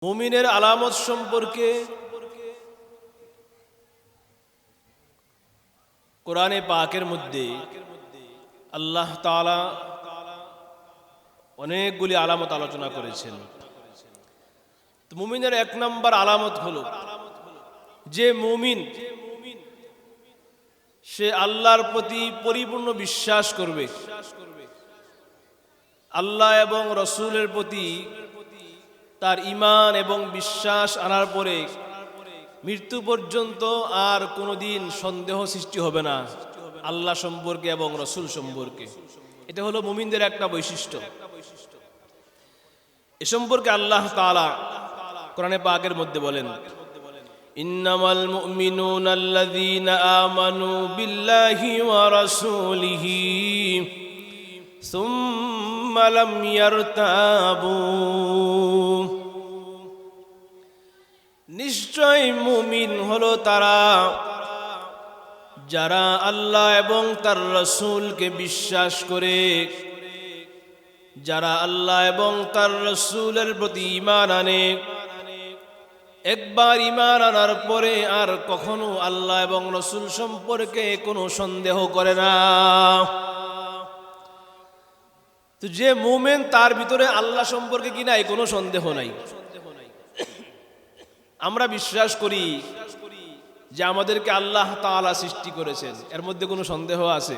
মুমিনের আলামত সম্পর্কে কোরআনে পাকের মধ্যে আল্লাহ তাআলা অনেকগুলি আলামত আলোচনা করেছেন। তো মুমিনের এক নম্বর আলামত হলো যে মুমিন সে আল্লাহর প্রতি পরিপূর্ণ বিশ্বাস করবে, আল্লাহ এবং রসুলের প্রতি তার ঈমান এবং বিশ্বাস আনার পরে মৃত্যু পর্যন্ত আর কোনোদিন সন্দেহ সৃষ্টি হবে না আল্লাহ সম্পর্কে এবং রসুল সম্পর্কে। এটা হলো মুমিনদের একটা বৈশিষ্ট্য। এ সম্পর্কে আল্লাহ তাআলা কোরআনে পাকের মধ্যে বলেন, ইন্নামাল মুমিনুনা আল্লাযীনা আমানু বিল্লাহি ওয়া রাসূলিহি সুম্মা লাম ইয়ারতাবু। নিশ্চয় মুমিন হলো তারা যারা আল্লাহ এবং তার রাসূলকে বিশ্বাস করে, যারা আল্লাহ এবং তার রাসূলের প্রতি ঈমান আনে, একবার ঈমান আনার পরে আর কখনো আল্লাহ এবং রাসূল সম্পর্কে কোনো সন্দেহ করে না। তো যে মুমিন তার ভিতরে আল্লাহ সম্পর্কে কি নাই, কোনো সন্দেহ নাই। আমরা বিশ্বাস করি যে আমাদেরকে আল্লাহ তাআলা সৃষ্টি করেছেন, এর মধ্যে কোনো সন্দেহ আছে?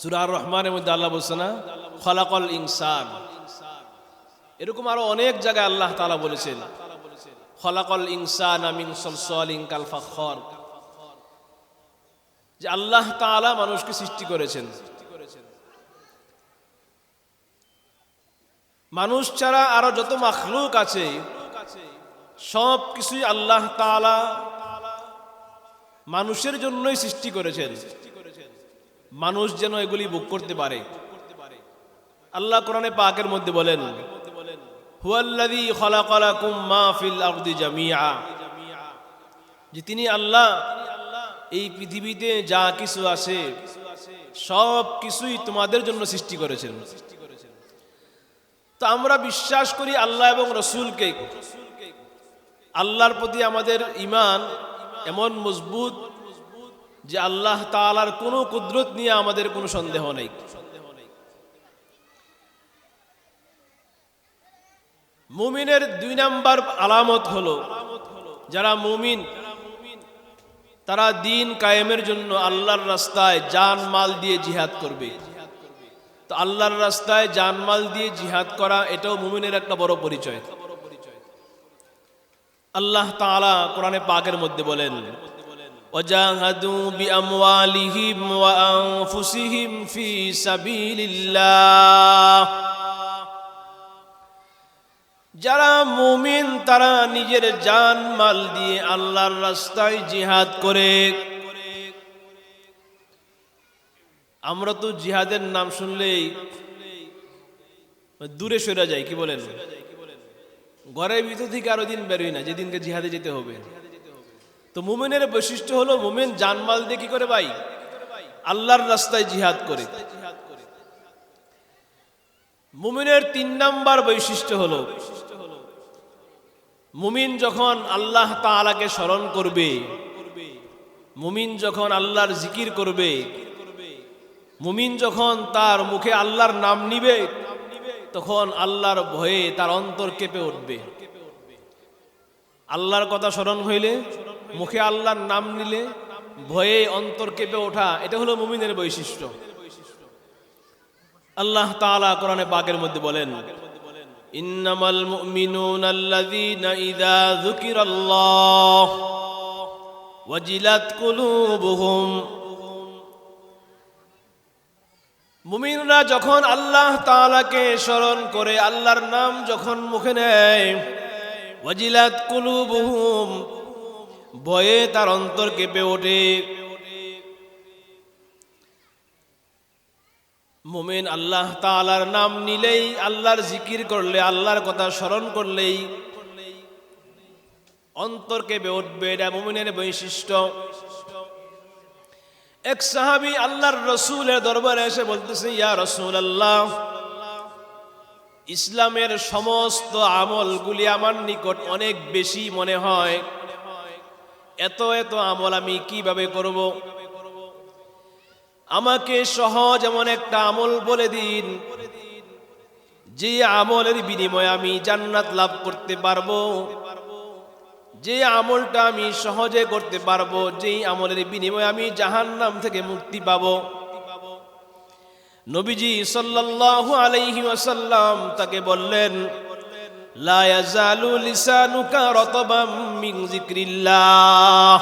সূরা আর রহমানের মধ্যে আল্লাহ বলছে না, খলাকাল ইনসান। এরকম আরো অনেক জায়গায় আল্লাহ তাআলা বলেছেন, খলাকাল ইনসানা মিন সালসালিন কাল ফাখর, যে আল্লাহ তাআলা মানুষকে সৃষ্টি করেছেন। মানুষ ছাড়া আরো যত মাখলুক আছে সব কিছুই আল্লাহ তাআলা মানুষের জন্যই সৃষ্টি করেছেন, মানুষ যেন এগুলি ভোগ করতে পারে। আল্লাহ কোরআনে পাকের মধ্যে বলেন, হুয়াল্লাযী খালাকা লাকুম মা ফিল আরদি জামিআ, যে তিনি আল্লাহ এই পৃথিবীতে যা কিছু আছে সব কিছুই তোমাদের জন্য সৃষ্টি করেছেন। তো আমরা বিশ্বাস করি আল্লাহ এবং রসুলকে। আল্লাহর প্রতি আমাদের ঈমান এমন মজবুত যে আল্লাহ তাআলার কোনো কুদরত নিয়ে আমাদের কোনো সন্দেহ নেই। মুমিনের দুই নাম্বার আলামত হলো যারা মুমিন তারা দ্বীন কায়েমের জন্য আল্লাহর রাস্তায় জান মাল দিয়ে জিহাদ করবে। তো আল্লাহর রাস্তায় জান মাল দিয়ে জিহাদ করা এটাও মুমিনের একটা বড় পরিচয়। আল্লাহ তাআলা কোরআনে পাকের মধ্যে বলেন, ওয়াজাহাদু বিআমওয়ালিহিম ওয়া আনফুসিহিম ফি সাবিলিল্লাহ, যারা মুমিন তারা নিজের জান মাল দিয়ে আল্লাহর রাস্তায় জিহাদ করে। আমরা তো জিহাদের নাম শুনলেই দূরে সরে যাই, কি বলেন? ঘরের ভিতর থেকে আরো দিন বেরোই না যেদিনকে জিহাদে যেতে হবে। তো মুমিনের বৈশিষ্ট্য হলো মুমিন জানমাল দিয়ে কি করে ভাই? আল্লাহর রাস্তায় জিহাদ করে। মুমিনের তিন নাম্বার বৈশিষ্ট্য হলো মুমিন যখন আল্লাহ তাআলাকে স্মরণ করবে, মুমিন যখন আল্লাহর জিকির করবে, মুমিন যখন তার মুখে আল্লাহর নাম নিবে, তখন আল্লাহর ভয়ে তার অন্তর কেঁপে উঠবে। আল্লাহর কথা স্মরণ হইলে, মুখে আল্লাহর নাম নিলে ভয়ে অন্তর কেঁপে ওঠা, এটা হলো মুমিনের বৈশিষ্ট্য। আল্লাহ তাআলা কোরআনে পাকের মধ্যে বলেন, ইন্নামাল মুমিনুনা আল্লাযীনা ইযা যুকিরাল্লাহ ওয়াজিলাত কুলুবুহুম, মুমিনরা যখন আল্লাহ তাআলাকে স্মরণ করে, আল্লাহর নাম যখন মুখে নেয়, ওয়াজিলাত কুলুবুহুম, ভয়ে তার অন্তর কেঁপে ওঠে। মুমিন আল্লাহ তাআলার নাম নিলেই, আল্লাহর জিকির করলে, আল্লাহর কথা স্মরণ করলেই অন্তর কেঁপে উঠবে। এটা মুমিনের বৈশিষ্ট্য। এক সাহাবী আল্লাহর রাসূলের দরবারে এসে বলতেছে, ইয়া রাসূলুল্লাহ, ইসলামের সমস্ত আমলগুলি আমার নিকট অনেক বেশি মনে হয়। এত এত আমল আমি কিভাবে করব? আমাকে সহজ এমন একটা আমল বলে দিন, যে আমলের বিনিময়ে আমি জান্নাত লাভ করতে পারবো, যে আমলটা আমি সহজে করতে পারবো, যেই আমলের বিনিময়ে আমি জাহান্নাম থেকে মুক্তি পাবো। নবীজি সাল্লাল্লাহু আলাইহি ওয়াসাল্লাম তাকে বললেন, লা ইয়াজালু লিসানুকা রাতাবাম মিন যিকরিল্লাহ।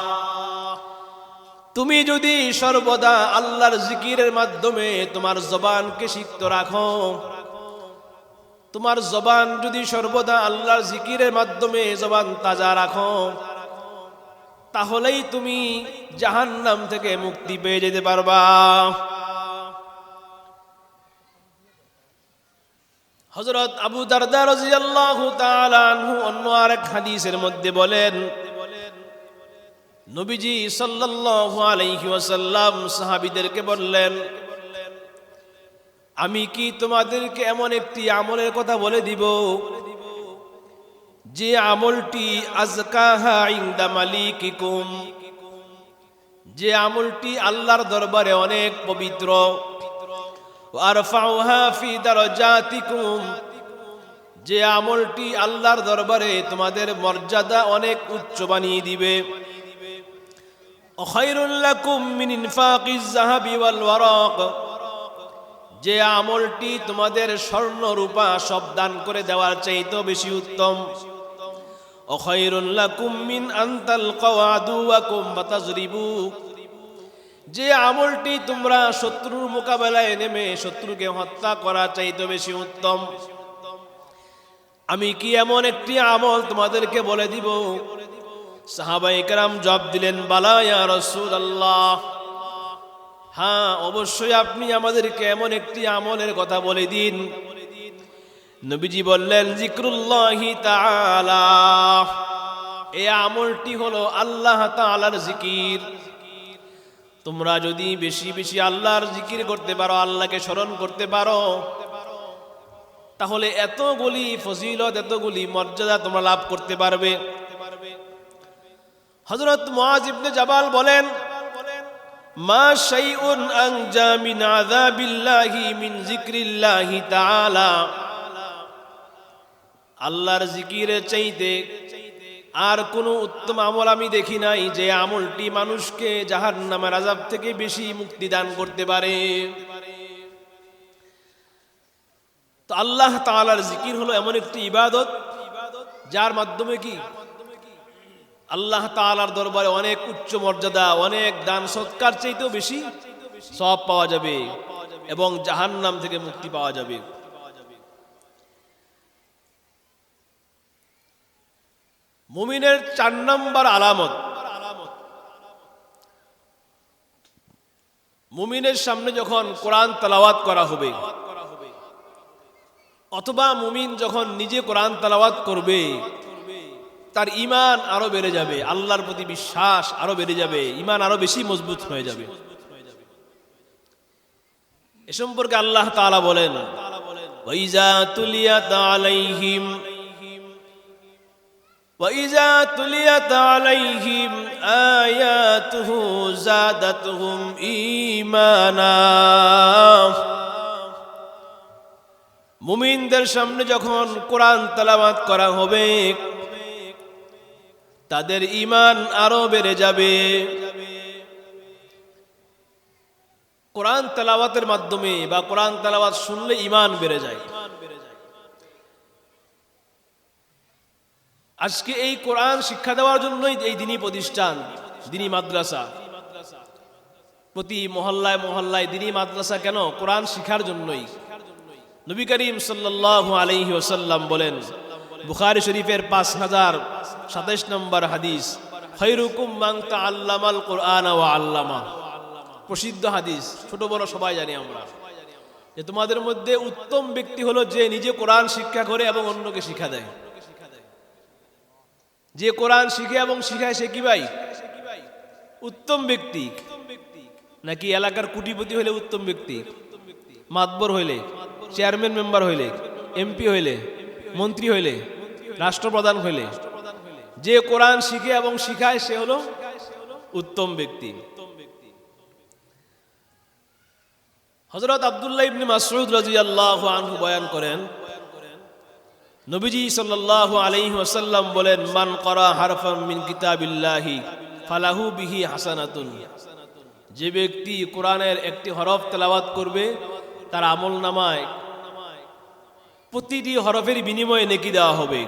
তুমি যদি সর্বদা আল্লাহর জিকিরের মাধ্যমে তোমার জবানকে সিক্ত রাখো, তোমার জবান যদি সর্বদা আল্লাহর জিকিরের মাধ্যমে জবান তাজা রাখো, তাহলেই তুমি জাহান্নাম থেকে মুক্তি পেয়ে যেতে পারবা। হযরত আবু দারদা রাদিয়াল্লাহু তাআলা আনহু অন্য আরেক হাদিসের মধ্যে বলেন, নবীজি সাল্লাল্লাহু আলাইহি ওয়াসাল্লাম সাহাবীদেরকে বললেন, আমি কি তোমাদেরকে এমন একটি আমলের কথা বলে দিব, যে আমলটি আযকাহা ইনদা মালিকিকুম, যে আমলটি আল্লাহর দরবারে অনেক পবিত্র, ওয়া আরফাউহা ফি দারাজাতিকুম, যে আমলটি আল্লাহর দরবারে তোমাদের মর্যাদা অনেক উচ্চ বানিয়ে দিবে, ওয়া খায়রুল লাকুম মিন ইনফাকিজ যাহাবি ওয়াল ওয়ারাক, যে আমলটি তোমাদের স্বর্ণ রূপা সব দান করে দেওয়ার চাইতেও বেশি উত্তম, ওয়া খায়রুল লাকুম মিন আন তালকাউ আদুওয়াকুম ফাতাজরিবু, যে আমলটি তোমরা শত্রুর মোকাবেলায় নেমে শত্রুকে হত্যা করা চাইতে বেশি উত্তম। আমি কি এমন একটি আমল তোমাদেরকে বলে দিব? সাহাবায়ে কেরাম জবাব দিলেন, বালা ইয়া রাসূলুল্লাহ, হ্যাঁ অবশ্যই আপনি আমাদেরকে এমন একটি আমলের কথা বলে দিন। নবীজি বললেন, জিক্রুল্লাহি তাআলা, এই আমলটি হলো আল্লাহ তাআলার জিকির। তোমরা যদি বেশি বেশি আল্লাহর জিকির করতে পারো, আল্লাহকে স্মরণ করতে পারো, তাহলে এতগুলি ফজিলত, এতগুলি মর্যাদা তোমরা লাভ করতে পারবে। হযরত মুআয ইবনে জাবাল বলেন, মা শাইউন আনজা মিন আযাবিল্লাহি মিন যিকরিল্লাহি তাআলা, আল্লাহর জিকিরের চাইতে আর কোন উত্তম আমল আমি দেখি নাই, যে আমলটি মানুষকে জাহান্নামের আযাব থেকে বেশি মুক্তি দান করতে পারে। তো আল্লাহ তাআলার জিকির হলো এমন একটি ইবাদত, যার মাধ্যমে কি আল্লাহ তাআলার দরবারে অনেক উচ্চ মর্যাদা, অনেক দান সৎকার চাইতেও বেশি সওয়াব পাওয়া যাবে এবং জাহান্নাম থেকে মুক্তি পাওয়া যাবে। মুমিনের 4 নম্বর আলামত, মুমিনের সামনে যখন কোরআন তেলাওয়াত করা হবে, অথবা মুমিন যখন নিজে কোরআন তেলাওয়াত করবে, তার ঈমান আরো বেড়ে যাবে, আল্লাহর প্রতি বিশ্বাস আরো বেড়ে যাবে, ঈমান আরো বেশি মজবুত হয়ে যাবে। এ সম্পর্কে আল্লাহ তাআলা বলেন, ওয়াইজা তুলিয়াত আলাইহিম وَإِذَا تُلِيَتْ عَلَيْهِمْ آيَاتُهُ زَادَتْهُمْ إِيمَانًا, মুমিনদের সামনে যখন কোরআন তেলাওয়াত করা হবে, তাদের ঈমান আরো বেড়ে যাবে। কোরআন তেলাওয়াতের মাধ্যমে বা কোরআন তেলাওয়াত শুনলে ঈমান বেড়ে যায়। আজকে এই কোরআন শিক্ষা দেওয়ার জন্যই এই দ্বীনি প্রতিষ্ঠান, দ্বীনি মাদ্রাসা, প্রতি মহল্লায় মহল্লায় দ্বীনি মাদ্রাসা কেন? কোরআন শিখার জন্যই। নবী করিম সাল্লাল্লাহু আলাইহি ওয়াসাল্লাম বলেন, বুখারী শরীফের 5027 নম্বর হাদিস, খায়রুকুম মান তাআল্লামাল কুরআন ওয়া আল্লামা, প্রসিদ্ধ হাদিস, ছোট বড় সবাই জানি আমরা, যে তোমাদের মধ্যে উত্তম ব্যক্তি হলো যে নিজে কোরআন শিক্ষা করে এবং অন্যকে শিক্ষা দেয়। যে কোরআন শিখে এবং শিখায় সে কি ভাই? উত্তম ব্যক্তি। নাকি এলাকার কোটিপতি হইলে উত্তম ব্যক্তি, মাতবর হইলে, চেয়ারম্যান মেম্বার হইলে? এমপি হইলে, মন্ত্রী হইলে, রাষ্ট্রপ্রধান হইলে যে কোরআন শিখে এবং শিখায় সে হলো উত্তম ব্যক্তি। হযরত আব্দুল্লাহ ইবনে মাসউদ রাদিয়াল্লাহু আনহু বয়ান করেন, নবীজি সাল্লাল্লাহু আলাইহি ওয়াসাল্লাম বলেন, মান ক্বারা হারফাম মিন কিতাবিল্লাহি ফালাহু বিহি হাসানাতুন। যে ব্যক্তি কোরআনের একটি হরফ তেলাওয়াত করবে তার আমলনামায় প্রতিটি হরফের বিনিময়ে নেকি দেওয়া হবে।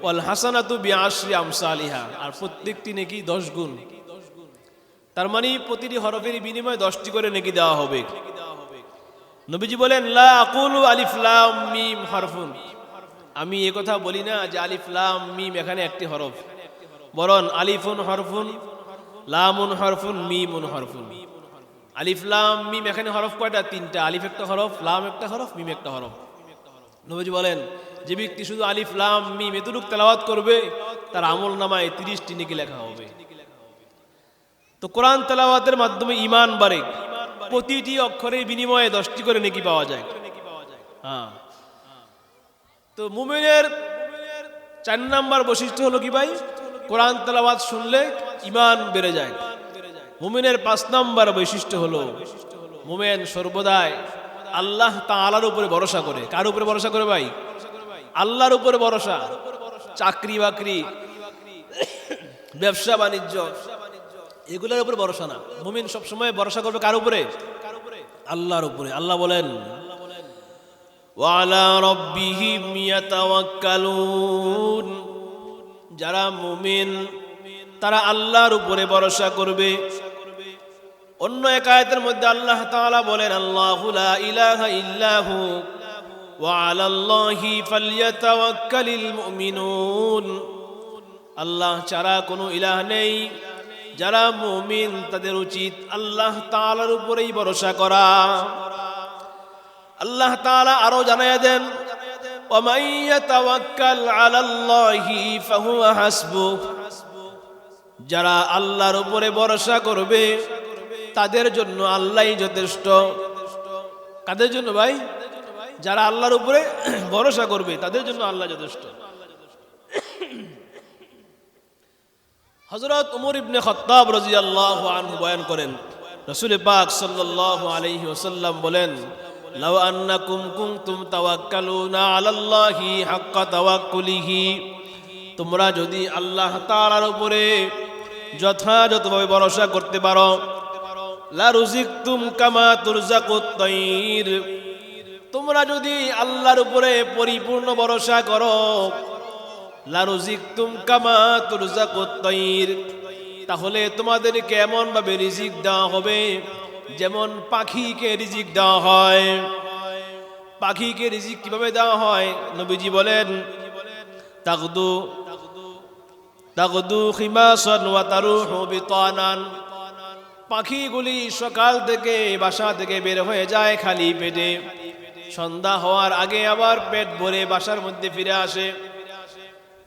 ওয়াল হাসানাতু বিআশরি আমসালিহা, আর প্রত্যেকটি নেকি 10 গুণ। তার মানে প্রতিটি হরফের বিনিময়ে 10টি করে নেকি দেওয়া হবে। নবীজি বলেন, লা আকুলু আলিফ লাম মিম হারফুন, আমি এই কথা বলি না যে আলিফ লাম মিম এখানে একটি হরফ, বরং আলিফুন হরফুন, লামুন হরফুন, মিমুন হরফুন। আলিফ লাম মিম এখানে হরফ কয়টা? 3টা। আলিফ একটা হরফ, লাম একটা হরফ, মিম একটা হরফ। নবীজি বলেন, যে ব্যক্তি শুধু আলিফ লাম মিম এতটুকু তেলাওয়াত করবে তার আমলনামায় 30টি নেকি লেখা হবে। তো কোরআন তেলাওয়াতের মাধ্যমে ঈমান বাড়ে, প্রতিটি অক্ষরের বিনিময়ে 10টি করে নেকি পাওয়া যায়। হ্যাঁ, তো মুমিনের 4 নাম্বার বৈশিষ্ট্য হলো কি ভাই? কোরআন তেলাওয়াত শুনলে ঈমান বেড়ে যায়। মুমিনের 5 নাম্বার বৈশিষ্ট্য হলো মুমিন সর্বদাই আল্লাহ তাআলার উপরে ভরসা করে। কার উপরে ভরসা করে ভাই? আল্লাহর উপরে ভরসা। চাকরি বাকরি, ব্যবসা বাণিজ্য এগুলোর উপরে ভরসা না। মুমিন সবসময় ভরসা করবে কার উপরে? আল্লাহর উপরে। আল্লাহ বলেন, ওয়ালা রাব্বিহিম ইয়াতাওয়াক্কালুন, যারা মুমিন তারা আল্লাহর উপরে ভরসা করবে। অন্য এক আয়াতের মধ্যে আল্লাহ তাআলা বলেন, আল্লাহু লা ইলাহা ইল্লাহু ওয়া আলাল্লাহি ফালইয়াতাওয়াক্কালিল মুমিনুন, আল্লাহ ছাড়া কোনো ইলাহ নেই, যারা মুমিন তাদের উচিত আল্লাহ তাআলার উপরেই ভরসা করা। আল্লাহ তাআলা আরো জানায়া দেন, ওয়া মান ইয়াতাওয়াক্কাল আলাল্লাহি ফাহুয়া হাসবুহ, যারা আল্লাহর উপরে ভরসা করবে তাদের জন্য আল্লাহই যথেষ্ট। কাদের জন্য ভাই? যারা আল্লাহর উপরে ভরসা করবে তাদের জন্য আল্লাহ যথেষ্ট। হযরত ওমর ইবনে খাত্তাব রাদিয়াল্লাহু আনহু বয়ান করেন, রাসূল পাক সাল্লাল্লাহু আলাইহি ওয়াসাল্লাম বলেন, লাউ আন্নাকুম কুনতুম তাওয়াক্কালুনা আলাল্লাহি হাক্কা তাওয়াক্কুলিহি, তোমরা যদি আল্লাহ তাআলার উপরে যথাযথভাবে ভরসা করতে পারো, লা রুজিকতুম কামা তুরজাকুত তাইর, তোমরা যদি আল্লাহর উপরে পরিপূর্ণ ভরসা করো, লা রুজিকতুম কামা তুরজাকুত তাইর, তাহলে তোমাদেরকে এমন ভাবে রিজিক দেওয়া হবে যেমন পাখিকে রিজিক দেওয়া হয়। পাখিকে রিজিক কিভাবে দেওয়া হয়? নবীজি বলেন, তাগদু তাগদু খিমাসান ওয়া তারুহু বিতানান, পাখিগুলি সকাল থেকে বাসা থেকে বের হয়ে যায় খালি পেটে, সন্ধ্যা হওয়ার আগে আবার পেট ভরে বাসার মধ্যে ফিরে আসে।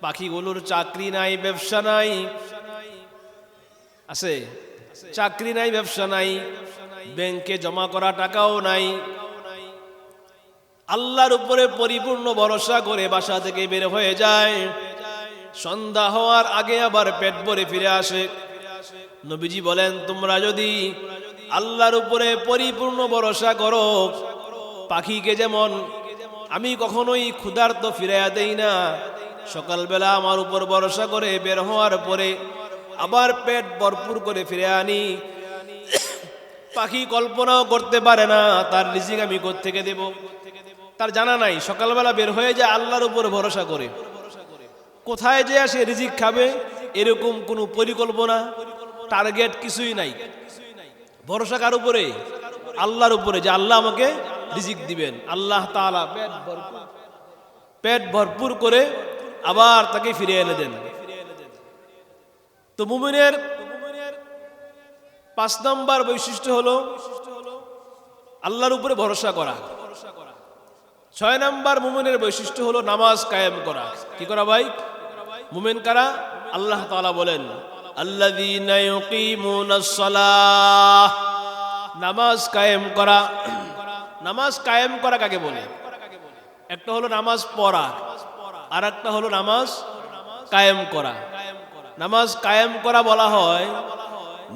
পাখিগুলোর চাকরি নাই, ব্যবসা নাই, আছে? চাকরি নাই, ব্যবসা নাই, ব্যাংকে জমা করা টাকাও নাই। আল্লাহর উপরে পরিপূর্ণ ভরসা করে বাসা থেকে বের হয়ে যায়, সন্ধ্যা হওয়ার আগে আবার পেট ভরে ফিরে আসে। নবীজি বলেন, তোমরা যদি আল্লাহর উপরে পরিপূর্ণ ভরসা করো, পাখিকে যেমন আমি কখনোই ক্ষুধার্ত ফিরাইয়া দেই না, সকালবেলা আমার উপর ভরসা করে বের হওয়ার পরে আবার পেট ভরপুর করে ফিরে আনি। পাখি কল্পনাও করতে পারে না তার রিজিক আমি কোত্থেকে দেব, তার জানা নাই। সকালবেলা বের হয়ে যায় আল্লাহর উপর ভরসা করে, কোথায় যে সে রিজিক খাবে এরকম কোনো পরিকল্পনা, টার্গেট কিছুই নাই। ভরসা কার উপরে? আল্লাহর উপরে, যে আল্লাহ আমাকে রিজিক দিবেন। আল্লাহ তাআলা পেট ভরপুর করে আবার তাকে ফিরিয়ে এনে দেন। তো মুমিনের 5 নম্বর বৈশিষ্ট্য হলো আল্লাহর উপরে ভরসা করা। 6 নম্বর মুমিনের বৈশিষ্ট্য হলো নামাজ কায়েম করা। কি করা ভাই? মুমিন কারা? আল্লাহ তাআলা বলেন, আল্লাযীনা ইউকিমুনাস সালাহ, নামাজ কায়েম করা। নামাজ কায়েম করা কাকে বলে? একটা হলো নামাজ পড়া, আর একটা হলো নামাজ কায়েম করা। নামাজ কায়েম করা বলা হয়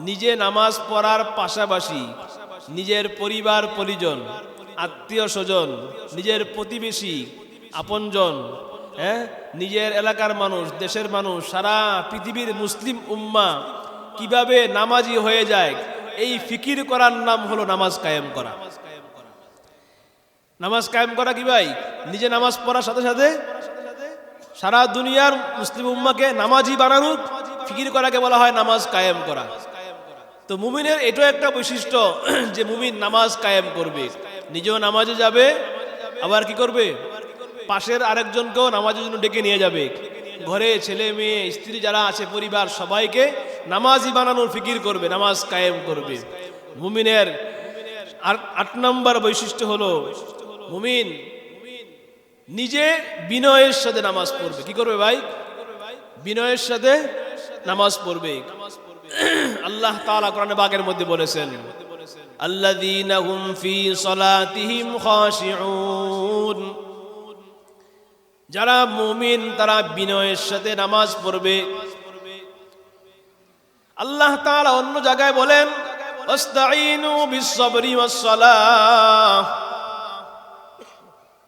নিজে নামাজ পড়ার পাশাপাশি নিজের পরিবার পরিজন, আত্মীয় স্বজন, নিজের প্রতিবেশী, আপনজন, নিজের এলাকার মানুষ, দেশের মানুষ, সারা পৃথিবীর মুসলিম উম্মাহ কিভাবে নামাজি হয়ে যায়, এই ফিকির করার নাম হলো নামাজ কায়েম করা। নামাজ কায়েম করা কি ভাই? নিজে নামাজ পড়ার সাথে সাথে সারা দুনিয়ার মুসলিম উম্মাকে নামাজি বানানোর ফিকির করাকে বলা হয় নামাজ কায়েম করা। তো মুমিনের এটাও একটা বৈশিষ্ট্য যে মুমিন নামাজ কায়েম করবে, নিজেও নামাজে যাবে, আবার কি করবে, পাশের আরেকজনকেও নামাজের জন্য ডেকে নিয়ে যাবে। ঘরে ছেলে মেয়ে স্ত্রী যারা আছে পরিবার সবাইকে নামাজি বানানোর ফিকির করবে, নামাজ কায়েম করবে। মুমিনের 8 নম্বর বৈশিষ্ট্য হলো মুমিন নিজে বিনয়ের সাথে নামাজ পড়বে। কি করবে ভাই? বিনয়ের সাথে নামাজ পড়বে। আল্লাহ তাআলা কোরআনে পাকের মধ্যে বলেছেন, আল্লাযীনা হুম ফী সালাতিহিম খাশিউন, যারা মুমিন তারা বিনয়ের সাথে নামাজ পড়বে। আল্লাহ তাআলা অন্য জায়গায় বলেন, আস্তাঈনু বিস-সাবরি ওয়াস-সালাহ,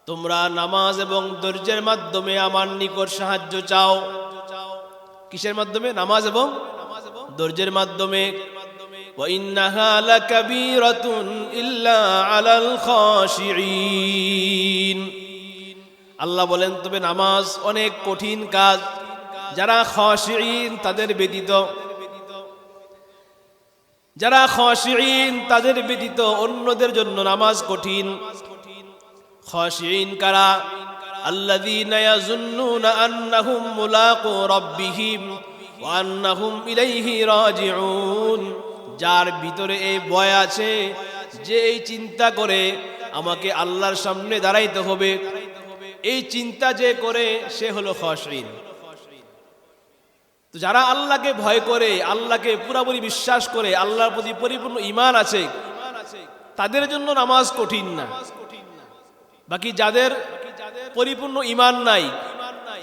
তোমরা নামাজ এবং ধৈর্যের মাধ্যমে আমার নিকট সাহায্য চাও। কিসের মাধ্যমে? নামাজ এবং ধৈর্যের মাধ্যমে। ওয়া ইন্নাহা লাকাবীরাতুন ইল্লা আলাল খাশিঈন, আল্লাহ বলেন তবে নামাজ অনেক কঠিন কাজ, যারা খাশিঈন তাদের ব্যতীত। যারা খাশিঈন তাদের ব্যতীত অন্যদের জন্য নামাজ কঠিন। খাশিঈন কারা? আল্লাযীনা ইয়াযুন্নুনা আন্নাহুম মুলাকু রাব্বিহিম ওয়া আন্নাহুম ইলাইহি রাজিউন, যার ভিতরে এই ভয় আছে যে এই চিন্তা করে আমাকে আল্লাহর সামনে দাঁড়াইতে হবে, এই চিন্তা যে করে সে হলো খাশিঈন। তো যারা আল্লাহকে ভয় করে, আল্লাহকে পুরোপুরি বিশ্বাস করে, আল্লাহর প্রতি পরিপূর্ণ ঈমান আছে, তাদের জন্য নামাজ কঠিন না। বাকি যাদের পরিপূর্ণ ঈমান নাই,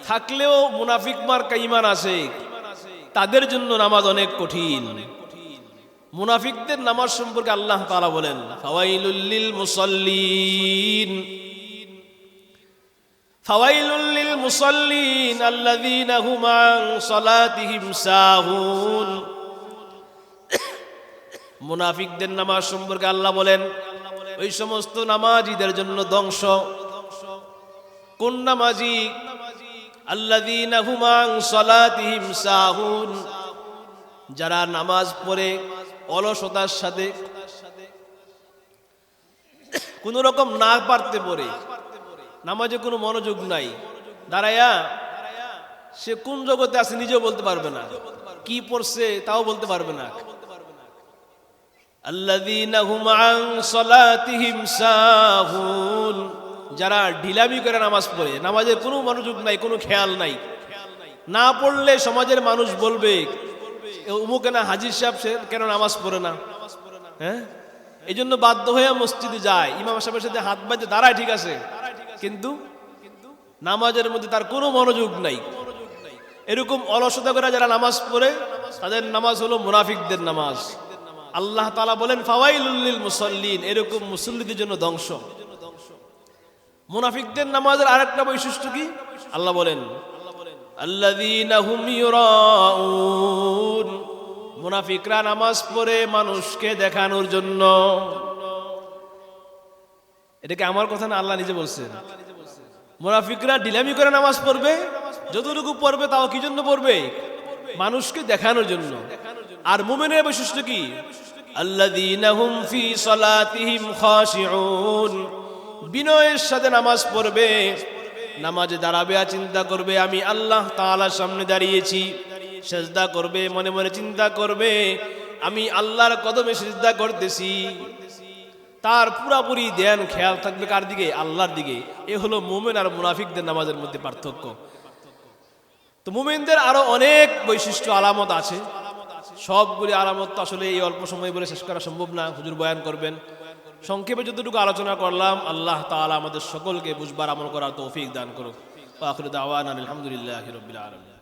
থাকলেও মুনাফিক মার্কা ঈমান আছে, তাদের জন্য নামাজ অনেক কঠিন। মুনাফিকদের নামাজ সম্পর্কে আল্লাহ তাআলা বলেন, ফাওয়াইলুল লিল মুসাল্লিন, ফাওয়াইলুল লিল মুসাল্লিন আল্লাযীনা হুম আন সালাতিহিম সাহুন। মুনাফিকদের নামাজ সম্পর্কে আল্লাহ বলেন, ওই সমস্ত নামাজীদের জন্য ধ্বংস। কোন নামাজি? আল্লাযীনা হুম আন সালাতিহিম সাহুন, যারা নামাজ পড়ে অলসতার সাথে, কোন রকম না পারতে পড়ে, নামাজে কোনো মনোযোগ নাই, দাঁড়ায়া সে কোন জগতে আছে নিজেও বলতে পারবে না, কি পড়ছে তাও বলতে পারবে না। আল্লাযীনা হুম আন সালাতিহিম সাহুন, যারা ঢিলামি করে নামাজ পড়ে, নামাজে কোনো মনোযোগ নাই, কোনো খেয়াল নাই। না পড়লে সমাজের মানুষ বলবে উমুকে না হাজির সাহেব, সে কেন নামাজ পড়ে না? হ্যাঁ, এই জন্য বাধ্য হয়ে মসজিদে যায়, ইমাম সাহেবের সাথে হাত বাঁধে দাঁড়ায়, ঠিক আছে, কিন্তু নামাজের মধ্যে তার কোনো মনোযোগ নাই। এরকম অলসতা করে যারা নামাজ পড়ে তাদের নামাজ হলো মুনাফিকদের নামাজ। আল্লাহ তাআলা বলেন ফাওয়াইলুল লিল মুসাল্লিন, এরকম মুসল্লিদের জন্য ধ্বংস। মুনাফিকদের নামাজের আরেকটা বৈশিষ্ট্য কি? আল্লাহ বলেন আল্লাযীনা হুম ইউরাউন, মুনাফিকরা নামাজ পড়ে মানুষকে দেখানোর জন্য। এটাকে আমার কথা না, আল্লাহ নিজে বলছেন। মুনাফিকরা ঢিলামি করে নামাজ পড়বে, যতটুকু পড়বে তাও কি জন্য পড়বে? মানুষকে দেখানোর জন্য। আর মুমিনের বৈশিষ্ট্য কি? আল্লাযীনা হুম ফী সালাতিহিম খাশিউন, বিনয়ের সাথে নামাজ পড়বে, নামাজে দাঁড়াবে আর চিন্তা করবে আমি আল্লাহ তাআলার সামনে দাঁড়িয়েছি, সিজদা করবে, মনে মনে চিন্তা করবে আমি আল্লাহর কদমে সিজদা করতেছি। তার পুরাপুরি ধ্যান খেয়াল থাকবে কার দিকে? আল্লাহর দিকে। এ হলো মুমিন আর মুনাফিকদের নামাজের মধ্যে পার্থক্য। তো মুমিনদের আরো অনেক বৈশিষ্ট্য আলামত আছে, সবগুলি আলামত তো আসলে এই অল্প সময় বলে শেষ করা সম্ভব না। হুজুর বয়ান করবেন, সংক্ষেপে যতটুকু আলোচনা করলাম, আল্লাহ তাআলা আমাদের সকলকে বুঝবার আমল করার তৌফিক দান করুক। ওয়া আখিরু দাওয়ানা আলহামদুলিল্লাহি রাব্বিল আলামিন।